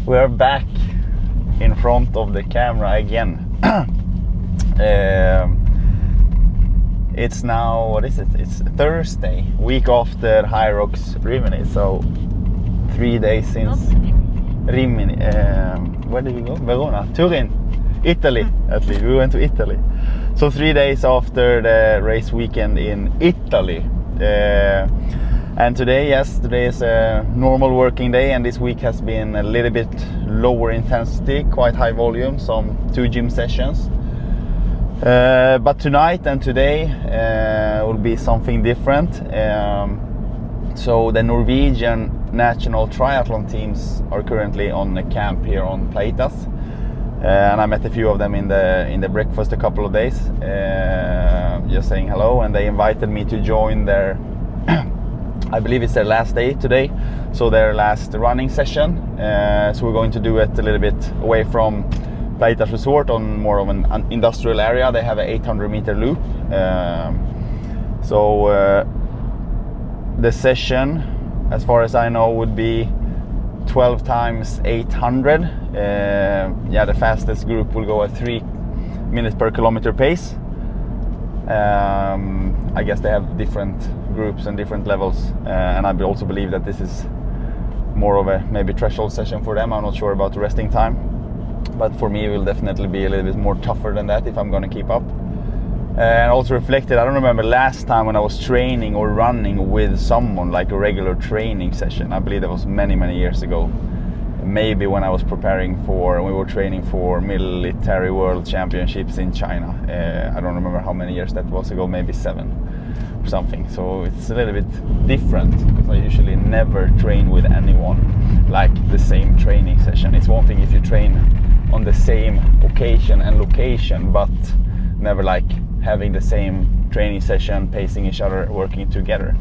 We're back in front of the camera again. It's now, what is it? It's Thursday, week after High Rocks Rimini. So 3 days since Rimini. Where did we go? Verona, Turin, Italy. At least we went to Italy. So 3 days after the race weekend in Italy. And today is a normal working day, and this week has been a little bit lower intensity, quite high volume, some 2 gym sessions. But tonight and today will be something different. So the Norwegian National Triathlon Teams are currently on a camp here on Pleitas, and I met a few of them in the breakfast a couple of days, just saying hello, and they invited me to join their I believe it's their last day today, so their last running session. So we're going to do it a little bit away from Pleitas Resort on more of an industrial area. They have an 800-meter loop. The session, as far as I know, would be 12 times 800. The fastest group will go at 3 minutes per kilometer pace. I guess they have different groups and different levels, and I also believe that this is more of a maybe threshold session for them. I'm not sure about the resting time, but for me it will definitely be a little bit more tougher than that if I'm going to keep up. And also reflected, I don't remember last time when I was training or running with someone, like a regular training session. I believe that was many years ago. Maybe when I was we were training for military world championships in China. I don't remember how many years that was ago, maybe 7 or something. So it's a little bit different, because I usually never train with anyone like the same training session. It's one thing if you train on the same occasion and location, but never like having the same training session, pacing each other, working together.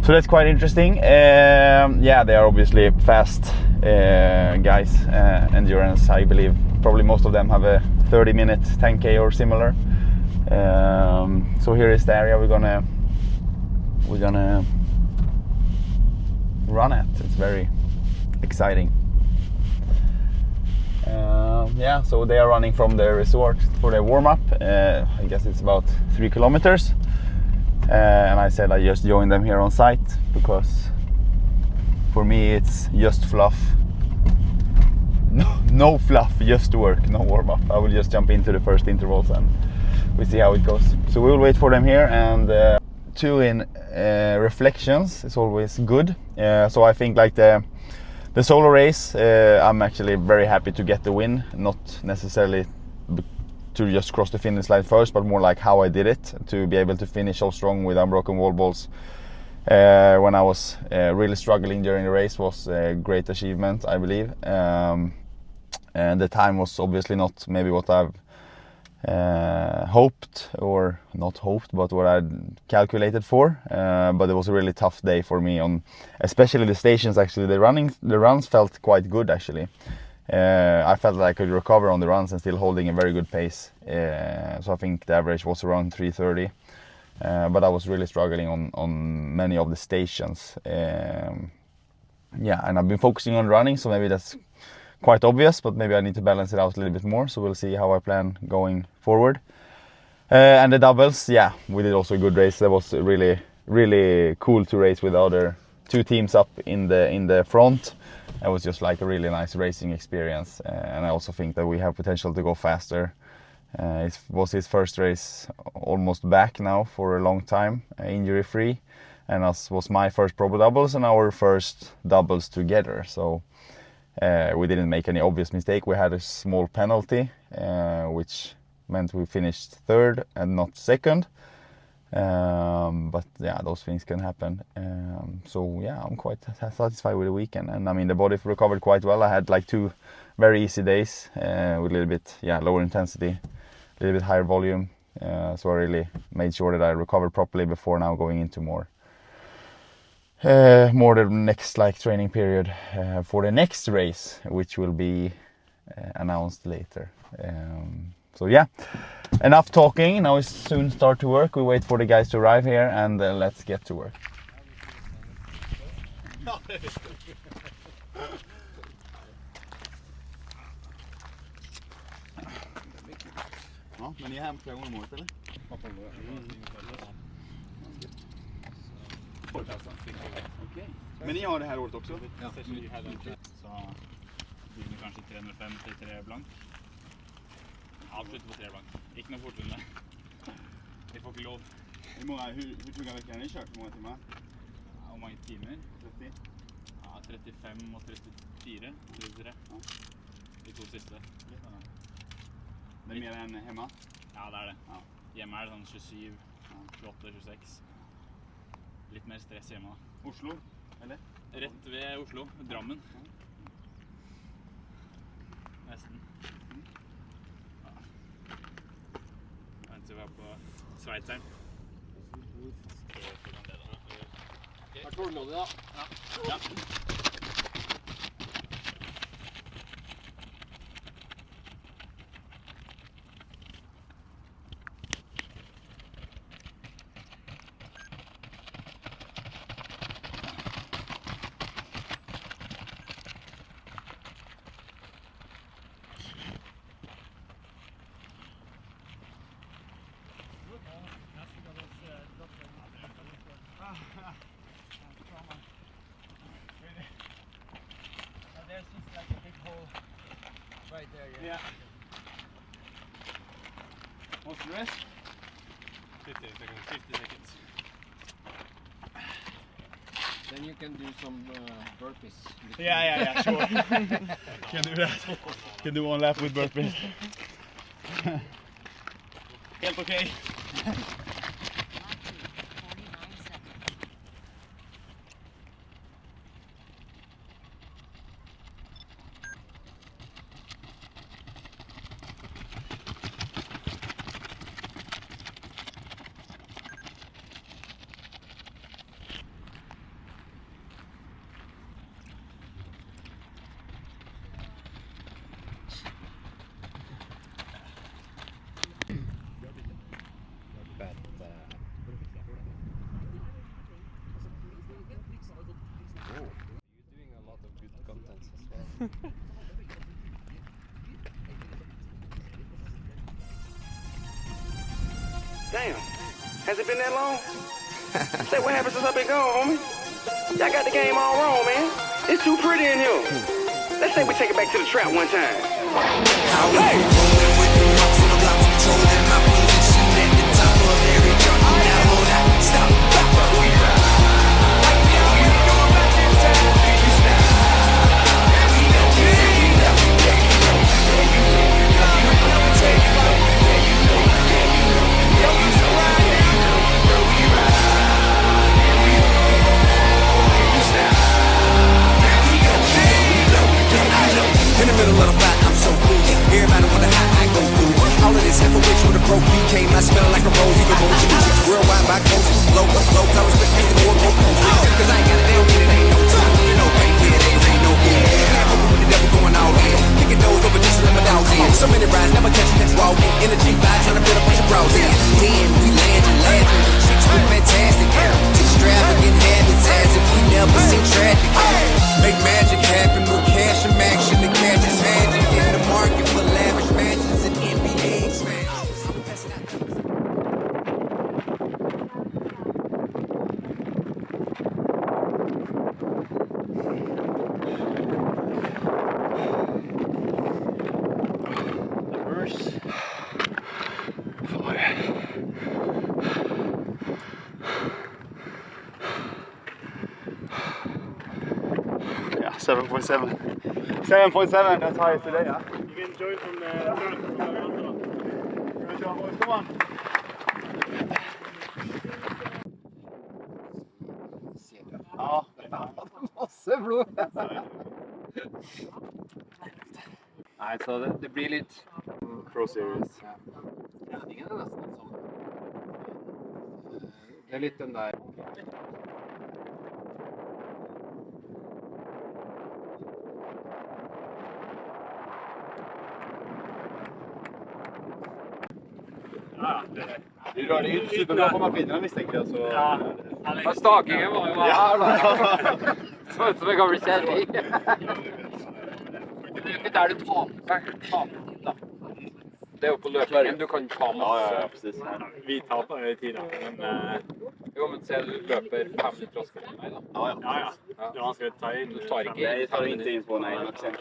So that's quite interesting. They are obviously fast guys, endurance. I believe probably most of them have a 30-minute 10K or similar. So here is the area we're gonna run at. It's very exciting. So they are running from the resort for their warm-up. I guess it's about 3 kilometers. And I said I just joined them here on site, because for me it's just fluff. No fluff, just work, no warm-up. I will just jump into the first intervals and we see how it goes. So we will wait for them here, and 2 in reflections is always good. So I think like the solo race, I'm actually very happy to get the win, not necessarily to just cross the finish line first, but more like how I did it, to be able to finish so strong with unbroken wall balls when I was really struggling during the race was a great achievement, I believe. And the time was obviously not maybe what I've hoped, or not hoped, but what I calculated for. But it was a really tough day for me on, especially the stations. Actually, the runs felt quite good actually. I felt like I could recover on the runs and still holding a very good pace. So I think the average was around 3:30. But I was really struggling on many of the stations. And I've been focusing on running, so maybe that's quite obvious, but maybe I need to balance it out a little bit more. So we'll see how I plan going forward. And the doubles, we did also a good race. That was really cool to race with the other 2 teams up in the front. It was just like a really nice racing experience, and I also think that we have potential to go faster. It was his first race almost back now for a long time, injury free, and us was my first Pro doubles and our first doubles together. So we didn't make any obvious mistake. We had a small penalty, which meant we finished 3rd and not 2nd. But those things can happen. I'm quite satisfied with the weekend, and I mean the body recovered quite well. I had like 2 very easy days with a little bit lower intensity, a little bit higher volume. So I really made sure that I recovered properly before now going into more the next training period for the next race, which will be announced later. Enough talking. Now we soon start to work. We wait for the guys to arrive here, and let's get to work. Men ni är hem flera gånger om året, eller? Okej. Men ni har det här året också? Ja. Så begynner kanskje 305 til 3 blank. Avslutter på 3 blank. Ikke noe fortere enn det. Vi får ikke lov. Hur många veckor har ni kört? Hur många timmar? Ja, hvor mange timer? 30? Ja, 35 og 34. 33. Ja. De 2 siste. Det är mer än hemma? Ja, det er det. Ja. Hjemme er det sånn 27, 28, 26. Litt mer stress hjemme da. Oslo, eller? Rett ved Oslo, Drammen. Nesten. Ja. Jeg venter vi er på Sveitseren. Har tålmodig da. Ja. There's just like a big hole right there. Yeah. What's the rest? 50 seconds. Then you can do some burpees. Yeah, sure. Can do that. Can do one lap with burpees. Helt okej. You're doing a lot of good content as well. Damn. Has it been that long? Say, what happened since I've been gone, homie? Y'all got the game all wrong, man. It's too pretty in here. Let's say we take it back to the trap one time. Hey! In the middle of the fight, I'm so cool. Everybody wonder how I go through all of this half a witch with a broke came. I smell like a rose, even more juice. Worldwide by coast, low, I respect me the more go post. Cause I ain't got a damn it ain't no time. You know, right here, there ain't no good. Never with the devil going all in. Picking those over just to let my dogs in. So many rides, never catch you, walk in. Energy vibe, trying to build a bunch of bros in. Then we landed laughing. Chicks look fantastic. Extravagant habits as if we never seen traffic. Make magic happen with cash and action. The cash is magic in the market for lavish mansions and NBA expansions. Yeah, 7.7. 7.7, that's highest today, yeah? You can join from the Come on. Ja. Masse blod! Nei, så det blir litt Pro Series. ja. Treningen er nesten det samme. Det er litt den der Ja, Det är superbra på maskinerna misstänker jag. Så... ja. Ja, stakingen var jo her da. Så ut som en gammel kjærlig. Det er ikke der du taper tid da. Det er jo på løpingen du kan ta masse. precis. Vi taper jo i tid, da. Men Jo, men se, du løper 5 minutter raskere enn meg, da. ja. Det er vanskelig å ta inn. Du tar ikke 5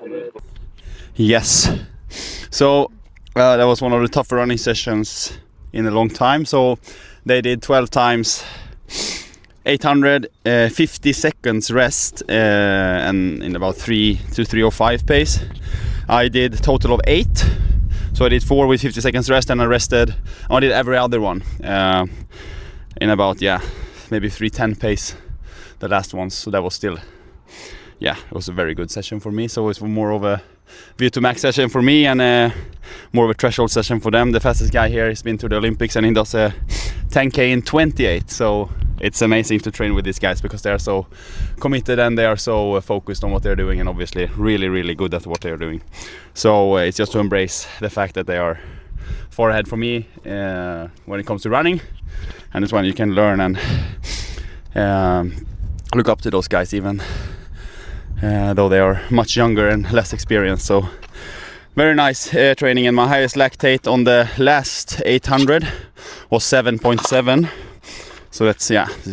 minutter. Yes. So that was one of the tougher running sessions in a long time. So they did 12 times 800, 50 seconds rest, and in about 3 to 3:05 pace. I did a total of 8. So I did 4 with 50 seconds rest, and I rested. I did every other one in about maybe 3:10 pace, the last ones. So that was still it was a very good session for me. So it was more of a VO2 max session for me, and more of a threshold session for them. The fastest guy here has been to the Olympics, and he does a 10k in 28. So it's amazing to train with these guys because they are so committed and they are so focused on what they're doing, and obviously really, really good at what they're doing. So it's just to embrace the fact that they are far ahead from me when it comes to running, and it's when you can learn and look up to those guys, even though they are much younger and less experienced. So very nice training, and my highest lactate on the last 800 was 7.7. So that's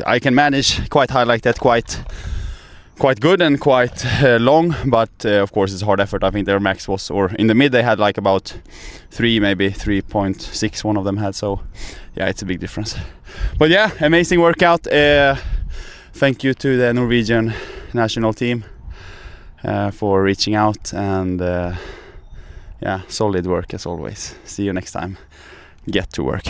I can manage quite high like that, quite good and quite long, but of course it's hard effort. I think their max was, or in the mid they had like about 3, maybe 3.6 one of them had. So it's a big difference. But amazing workout. Thank you to the Norwegian National Team for reaching out, and solid work as always. See you next time. Get to work.